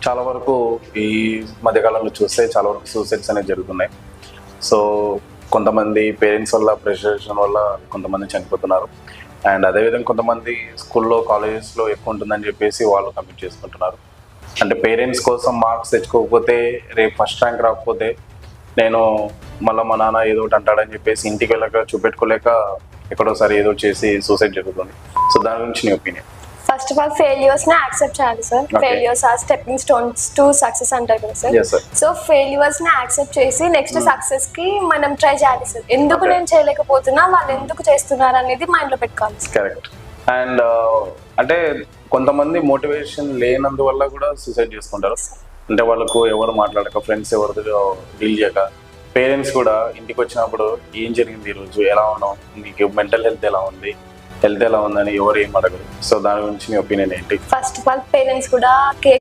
చాలా వరకు ఈ మధ్యకాలంలో చూస్తే చాలా వరకు సూసైడ్స్ అనేవి జరుగుతున్నాయి. సో కొంతమంది పేరెంట్స్ వల్ల ప్రెషరేషన్ వల్ల కొంతమంది చనిపోతున్నారు. అండ్ అదేవిధంగా కొంతమంది స్కూల్లో కాలేజెస్లో ఎక్కువ ఉంటుందని చెప్పేసి వాళ్ళు కంప్లీట్ చేసుకుంటున్నారు. అంటే పేరెంట్స్ కోసం మార్క్స్ తెచ్చుకోకపోతే రేపు ఫస్ట్ ర్యాంక్ రాకపోతే నేను మళ్ళీ మా నాన్న ఏదో ఒకటి అంటాడని చెప్పేసి ఇంటికి వెళ్ళక చూపెట్టుకోలేక ఎక్కడోసారి ఏదో చేసి సూసైడ్ జరుగుతుంది. సో దాని గురించి నీ opinion? First of all failures ని యాక్సెప్ట్ చేయాలి sir. Failures are stepping stones to success అంటారు కదా సార్. సో ఫెయిల్యూర్స్ ని యాక్సెప్ట్ చేసి నెక్స్ట్ సక్సెస్ కి మనం ట్రై చేయాలి సార్. ఎందుకు నేను చేయలేకపోతున్నా, వాళ్ళు ఎందుకు చేస్తున్నారు అనేది మైండ్ లో పెట్టుకోవాలి. కరెక్ట్. అండ్ అంటే కొంతమంది మోటివేషన్ లేనందువల్ల కూడా సూసైడ్ చేసుకుంటారు. అంటే వాళ్ళకు ఎవరు మాట్లాడక, ఫ్రెండ్స్ ఎవరు డీల్ చేయక, పేరెంట్స్ కూడా ఇంటికి వచ్చినప్పుడు ఏం జరిగింది ఈరోజు, ఎలా ఉన్నావు, నీకు మెంటల్ హెల్త్ ఎలా ఉందని ఎవరు ఏం అడగరు. సో దాని గురించి మీ ఒపీనియన్ ఏంటి? ఫస్ట్ ఆఫ్ ఆల్ పేరెంట్స్ కూడా